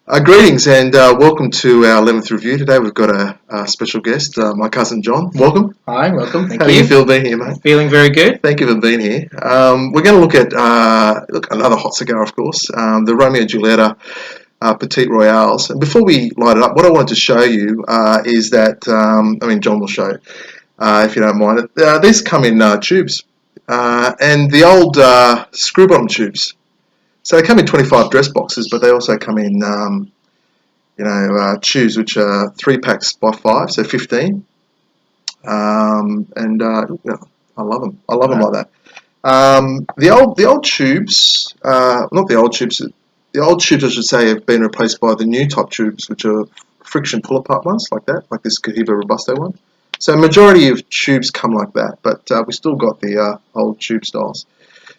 Greetings and welcome to our 11th review. Today we've got a special guest, my cousin John. Welcome. Hi, welcome. Thank How you. you feel being here, mate? Feeling very good. Thank you for being here. We're going to look at another hot cigar, of course, the Romeo Julieta Petit Royales. And before we light it up, what I wanted to show you is that, John will show if you don't mind. These come in tubes and the old screw bottom tubes. So they come in 25 dress boxes, but they also come in, tubes which are 3 packs by 5, so 15. I love them. I love them like that. The old tubes, not the old tubes. The old tubes, I should say, have been replaced by the new type tubes, which are friction pull-apart ones, like that, like this Cohiba Robusto one. So majority of tubes come like that, but we still got the old tube styles.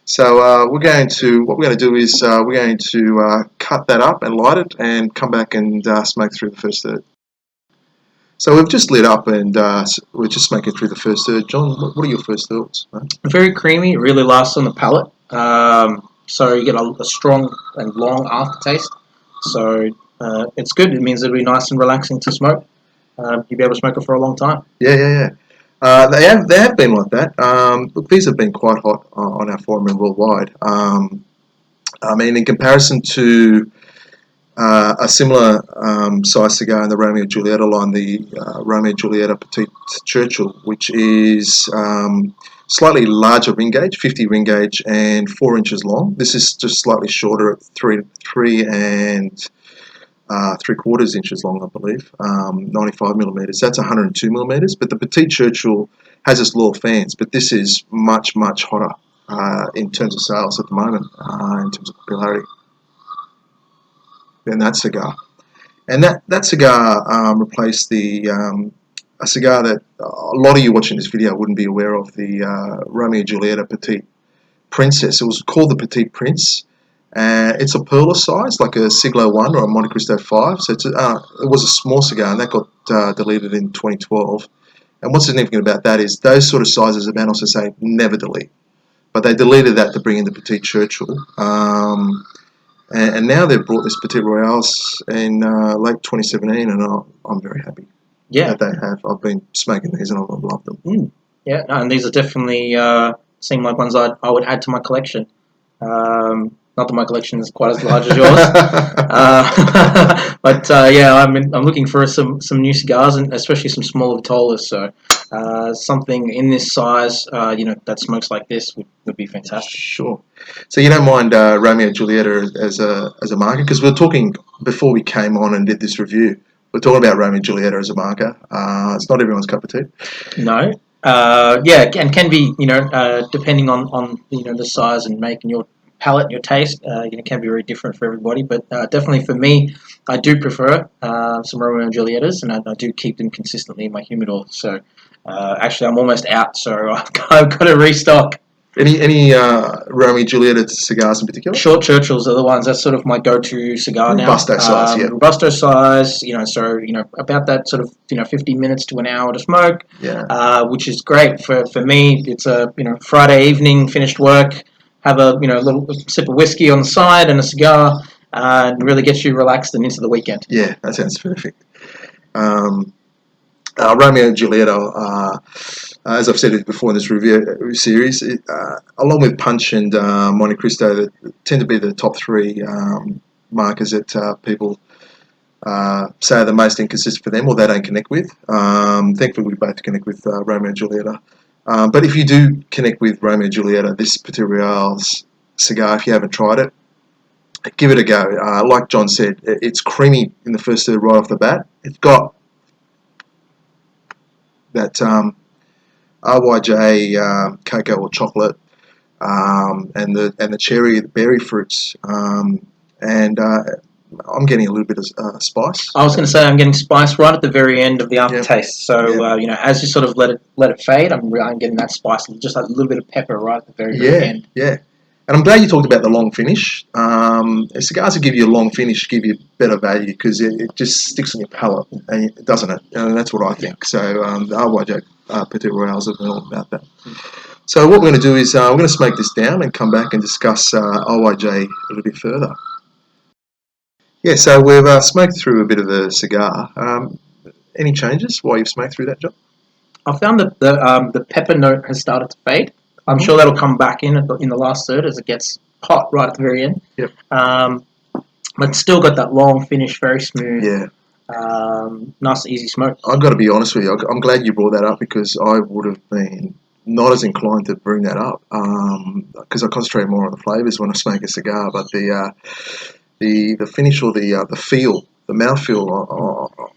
So what we're going to do is we're going to cut that up and light it and come back and smoke through the first third. So we've just lit up and we're just smoking through the first third. John, what are your first thoughts, mate? Very creamy. It really lasts on the palate. So you get a strong and long aftertaste. So it's good. It means it'll be nice and relaxing to smoke. You'll be able to smoke it for a long time. Yeah. They have been like that. Look, these have been quite hot on our forum and worldwide. In comparison to a similar size cigar in the Romeo Julieta line, the Romeo Julieta Petit Churchill, which is slightly larger ring gauge, 50 ring gauge, and 4 inches long. This is just slightly shorter at 3 and 3/4 inches long, I believe, 95 millimeters. That's 102 millimeters. But the Petit Churchill has its loyal fans, but this is much hotter in terms of sales at the moment, in terms of popularity, than that cigar. And that cigar replaced a cigar that a lot of you watching this video wouldn't be aware of, the Romeo Julieta Petit Princess. It was called the Petit Prince. It's a perler size, like a Siglo 1 or a Monte Cristo 5. So it was a small cigar, and that got deleted in 2012. And what's significant about that is those sort of sizes, the band also say never delete. But they deleted that to bring in the Petit Churchill. And now they've brought this Petit Royales in late 2017, and I'm very happy that they have. I've been smoking these and I've loved them. Yeah, no, and these are definitely seem like ones I would add to my collection. Not that my collection is quite as large as yours, but I'm looking for some new cigars, and especially some smaller vitolas. So something in this size, that smokes like this would be fantastic. Sure. So you don't mind Romeo and Julieta as a marker? Because we were talking before we came on and did this review. We're talking about Romeo and Julieta as a marker. It's not everyone's cup of tea. No. And can be, depending on the size and make and your palate and your taste, can be very different for everybody. But definitely for me, I do prefer some Romeo and Julietas, and I do keep them consistently in my humidor. So actually, I'm almost out, so I've got to restock. Any Romeo and Julieta cigars in particular? Short Churchills are the ones. That's sort of my go-to cigar now. Robusto size, yeah. Robusto size, so about that sort of 50 minutes to an hour to smoke. Yeah. Which is great for me. It's a Friday evening, finished work, have a little sip of whiskey on the side and a cigar, and really gets you relaxed and into the weekend. Yeah, that sounds perfect. Romeo and Julieta, as I've said before in this review series, along with Punch and Monte Cristo, that tend to be the top 3 markers that people say are the most inconsistent for them, or they don't connect with. Thankfully, we both connect with Romeo and Julieta. But if you do connect with Romeo and Julieta, this Petit Royales cigar, if you haven't tried it, give it a go. Like John said, it's creamy in the first third right off the bat. It's got that RYJ cocoa or chocolate, and the cherry, the berry fruits, and I'm getting a little bit of spice. I was going to say I'm getting spice right at the very end of the aftertaste. So as you sort of let it fade, I'm getting that spice, just a little bit of pepper right at the very end. Yeah. And I'm glad you talked about the long finish. Cigars that give you a long finish give you better value because it just sticks on your palate, doesn't it? And that's what I think. So the RYJ Petit Royales have been all about that. So what we're going to do is we're going to smoke this down and come back and discuss RYJ a little bit further. Yeah, so we've smoked through a bit of a cigar. Any changes while you've smoked through that, John? I found that the pepper note has started to fade. I'm Mm-hmm. sure that'll come back in the last third as it gets hot right at the very end. Yep. Um, but still got that long finish, very smooth, Yeah, nice easy smoke. I've got to be honest with you. I'm glad you brought that up because I would have been not as inclined to bring that up because I concentrate more on the flavors when I smoke a cigar. But the finish or the feel, the mouthfeel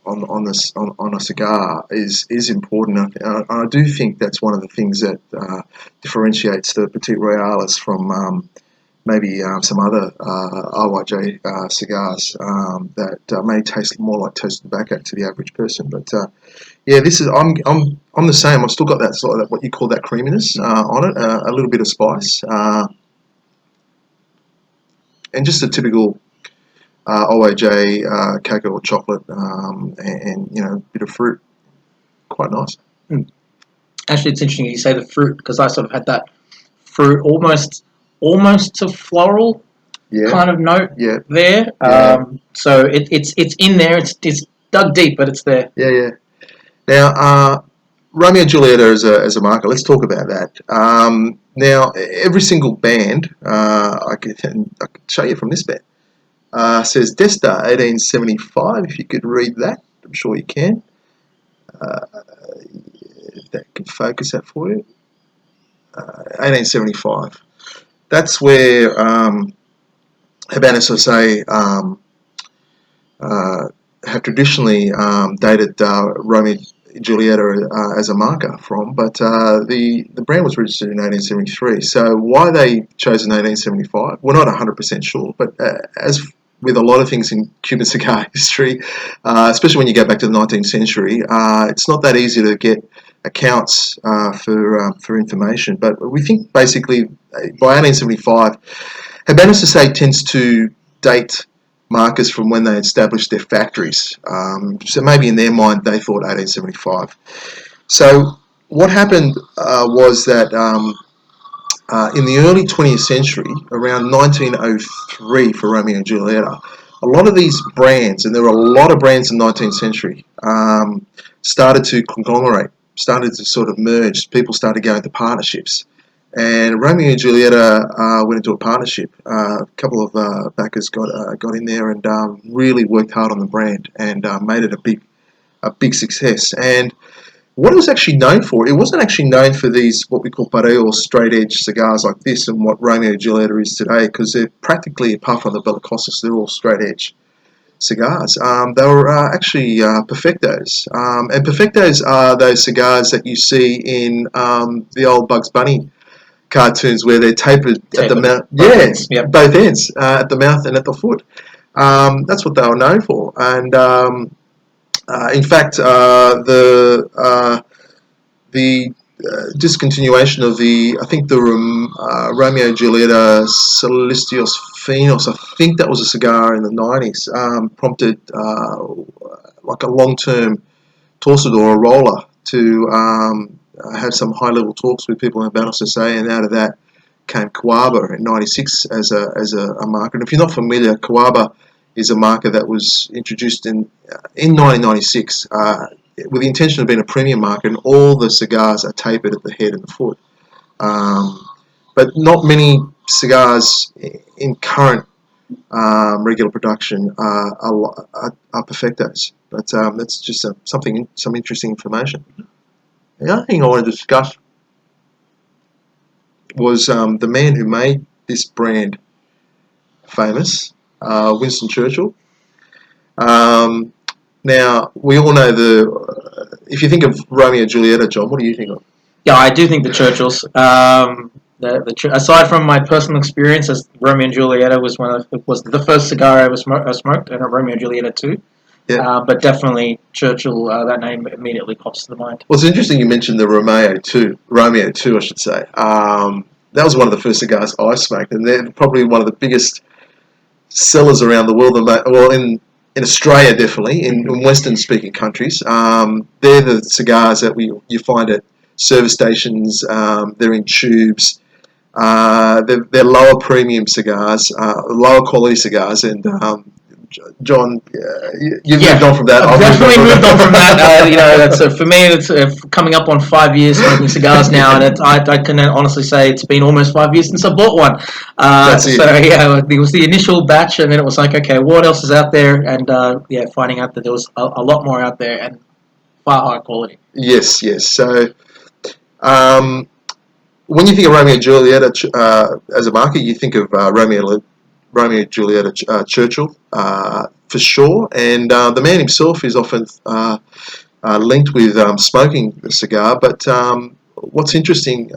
on this on a cigar is important. I do think that's one of the things that differentiates the Petit Royales from maybe some other RYJ cigars that may taste more like toasted tobacco to the average person. But yeah, this is I'm the same. I've still got that sort of what you call that creaminess on it, a little bit of spice, and just a typical OAJ cocoa or chocolate, and a bit of fruit. Quite nice. Mm. Actually, it's interesting you say the fruit because I sort of had that fruit almost to floral Yeah, kind of note yeah, there. yeah, So it's in there. It's dug deep, but it's there. yeah, yeah. Now, Romeo and Julieta as a marker. Let's talk about that. Now, every single band, I could show you from this band, says Desta 1875. If you could read that, I'm sure you can. Uh, if that can focus that for you. 1875. That's where Habanas Jose uh, have traditionally dated Romeo and Julieta as a marker from, but the brand was registered in 1873. So why they chose in 1875, we're not 100% sure, but as with a lot of things in Cuban cigar history, especially when you go back to the 19th century, it's not that easy to get accounts for information. But we think basically by 1875, Habanas Jose tends to date markers from when they established their factories. So maybe in their mind they thought 1875. So what happened was that in the early 20th century, around 1903 for Romeo and Julieta, a lot of these brands, and there were a lot of brands in the 19th century, started to conglomerate, started to sort of merge. People started going to partnerships. And Romeo and Julieta went into a partnership. A couple of backers got in there and really worked hard on the brand and made it a big success. And what it was actually known for, it wasn't actually known for these what we call pareo or straight edge cigars like this and what Romeo and Julieta is today, because they're practically, apart from the Bellicosas, they're all straight edge cigars. They were actually perfectos, and perfectos are those cigars that you see in the old Bugs Bunny cartoons where they're tapered at the mouth. Both Yeah, ends. Yep. both ends, at the mouth and at the foot. That's what they were known for. And in fact, the discontinuation of I think the Romeo and Julieta Celestios Finos, I think that was a cigar in the 90s, prompted like a long-term torsador or roller to have some high-level talks with people in Buenos Aires, and out of that came Coaba in '96 as a marker. And if you're not familiar, Coaba is a marker that was introduced in 1996 with the intention of being a premium marker, and all the cigars are tapered at the head and the foot. But not many cigars in current regular production are perfectos. But that's just some interesting information. The other thing I wanted to discuss was the man who made this brand famous, Winston Churchill. Um, Now, we all know if you think of Romeo and Julieta, John, what do you think of? Yeah, I do think the Churchills. Aside from my personal experience, as Romeo and Julieta was the first cigar I ever smoked, and a Romeo and Julieta too. Yeah. But definitely Churchill. That name immediately pops to the mind. Well, it's interesting you mentioned the Romeo 2, I should say. That was one of the first cigars I smoked, and they're probably one of the biggest sellers around the world. Well, in Australia, definitely, in Western-speaking countries. They're the cigars that you find at service stations. They're in tubes. They're lower premium cigars, lower quality cigars, and John, you've moved on from that. I've definitely moved on from that. That's for me. It's coming up on 5 years smoking cigars now, and I can honestly say it's been almost 5 years since I bought one. That's it. So yeah, it was the initial batch, and then it was like, okay, what else is out there? And finding out that there was a lot more out there and far higher quality. Yes, yes. So, when you think of Romeo and Julieta as a market, you think of Romeo and Julieta Churchill for sure, and the man himself is often linked with smoking the cigar. But what's interesting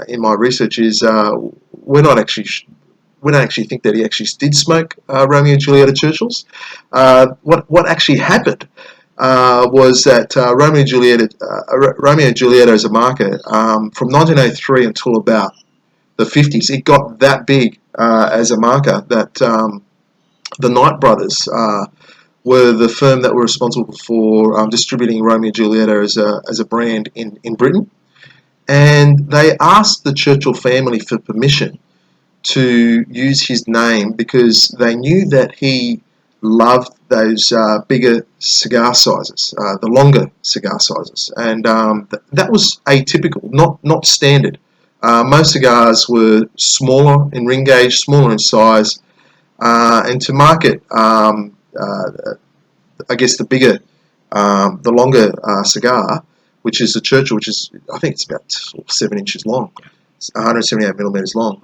in my research is we're not actually we don't actually think that he actually did smoke Romeo and Julieta Churchills. What actually happened was that Romeo and Julieta as a market from 1903 until about the 50s, it got that big as a marker that the Knight brothers were the firm that were responsible for distributing Romeo and Julieta as a brand in Britain, and they asked the Churchill family for permission to use his name because they knew that he loved those bigger cigar sizes, the longer cigar sizes, and that was atypical, not standard. Most cigars were smaller in ring gauge, smaller in size, and to market, I guess the bigger, the longer cigar, which is the Churchill, which is I think it's about 7 inches long, 178 millimeters long,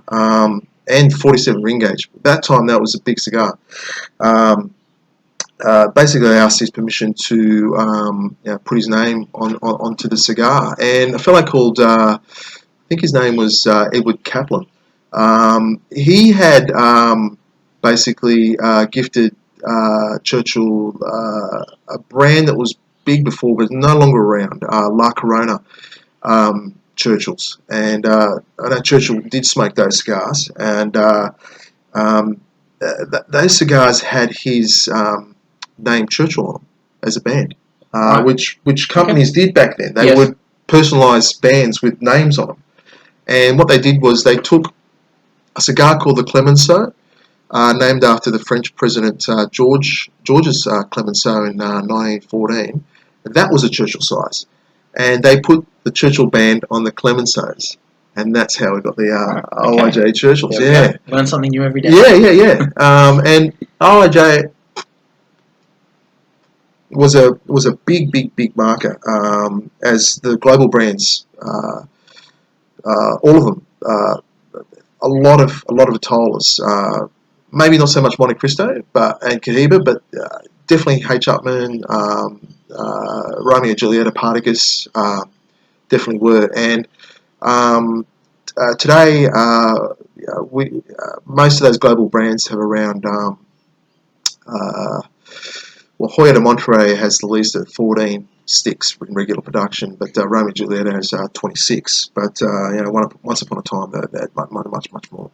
and 47 ring gauge. At that time, that was a big cigar. Basically, I asked his permission to put his name onto the cigar, and a fellow called I think his name was Edward Kaplan. He had basically gifted Churchill a brand that was big before but no longer around, La Corona Churchills, and I know Churchill did smoke those cigars, and those cigars had his name Churchill on them as a band, Right. which companies did back then. They Yes. would personalise bands with names on them, and what they did was they took a cigar called the Clemenceau, named after the French president Georges Clemenceau in 1914. That was a Churchill size, and they put the Churchill band on the Clemenceaus, and that's how we got the OIJ Churchills. Yeah, Learn something new every day. yeah. And OIJ was a big marker as the global brands, all of them, a lot of Atolas. Maybe not so much Monte Cristo, and Cohiba, but definitely H. Upmann, Romeo and Julieta, Partagas, definitely were. And today, we most of those global brands have around. Hoya de Monterrey has the least at 14 sticks in regular production, but Romeo and Julieta has 26. But once upon a time, they had much more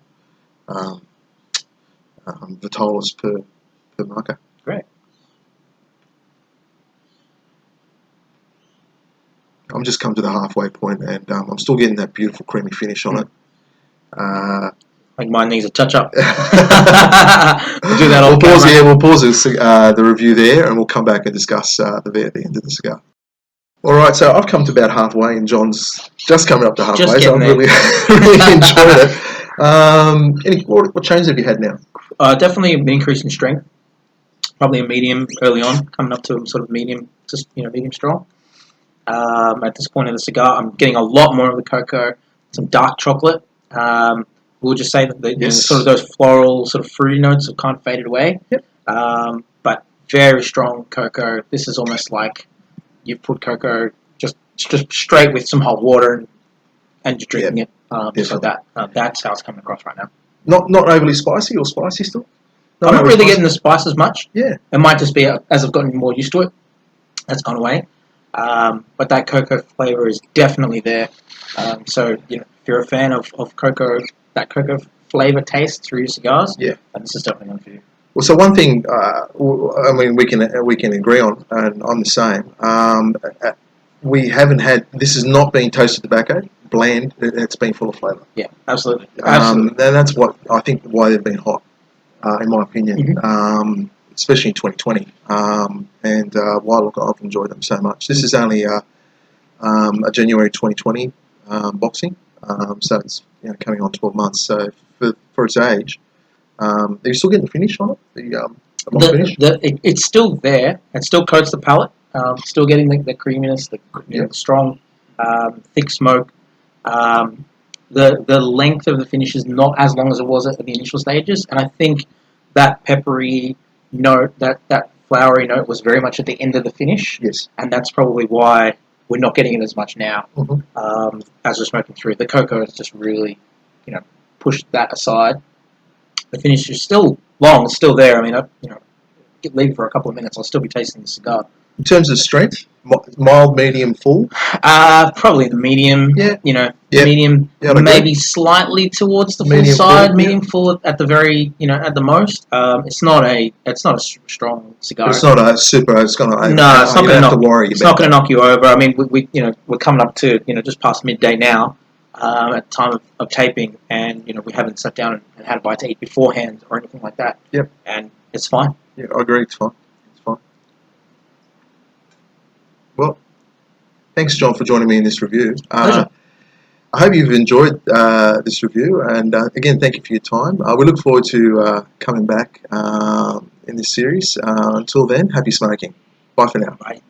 Vitolas per marker. Great. I'm just come to the halfway point, and I'm still getting that beautiful creamy finish on it. Like mine needs a touch up. We'll do that. We'll pause the review there, and we'll come back and discuss the end of the cigar. All right, so I've come to about halfway, and John's just coming up to halfway, so I'm really enjoying it. What changes have you had now? Definitely an increase in strength. Probably a medium early on, coming up to sort of medium, just medium strong. At this point in the cigar, I'm getting a lot more of the cocoa, some dark chocolate. We'll just say that sort of those floral, sort of fruity notes have kind of faded away. Yep. But very strong cocoa. This is almost like you've put cocoa just straight with some hot water and you're drinking it. Just like that. That's how it's coming across right now. Not overly spicy or spicy still? I'm not really getting the spice as much. Yeah. It might just be as I've gotten more used to it, that's gone away. But that cocoa flavor is definitely there. So if you're a fan of cocoa, that cocoa flavor taste through your cigars, then this is definitely one for you. Well, so one thing, we can agree on, and I'm the same. We haven't had. This has not been toasted tobacco, bland. It's been full of flavour. Yeah, absolutely. And that's what I think why they've been hot. in my opinion, especially in 2020. And why look, I've enjoyed them so much. This is only a January 2020 boxing, so it's coming on 12 months. So for its age, are you still getting the finish on it? The long finish? It's still there. It still coats the palate. Still getting the creaminess, the strong, thick smoke. The length of the finish is not as long as it was at the initial stages, and I think that peppery note, that flowery note, was very much at the end of the finish. Yes. And that's probably why we're not getting it as much now. Mm-hmm. As we're smoking through, the cocoa has just really, pushed that aside. The finish is still long; it's still there. I mean, leave for a couple of minutes, I'll still be tasting the cigar. In terms of strength, mild, medium, full? Probably the medium. Yeah. Medium, Yeah, maybe slightly towards the medium full side. full, Medium full at the very, at the most. It's not a strong cigar. It's not a super. It's gonna. No, it's not going to knock. Worry It's not going to knock you over. I mean, we're coming up to just past midday now, at the time of taping, and we haven't sat down and had a bite to eat beforehand or anything like that. Yep. And it's fine. Yeah, I agree. It's fine. It's fine. Well, thanks, John, for joining me in this review. Pleasure. I hope you've enjoyed this review, and again, thank you for your time. We look forward to coming back in this series. Until then, happy smoking. Bye for now. Bye.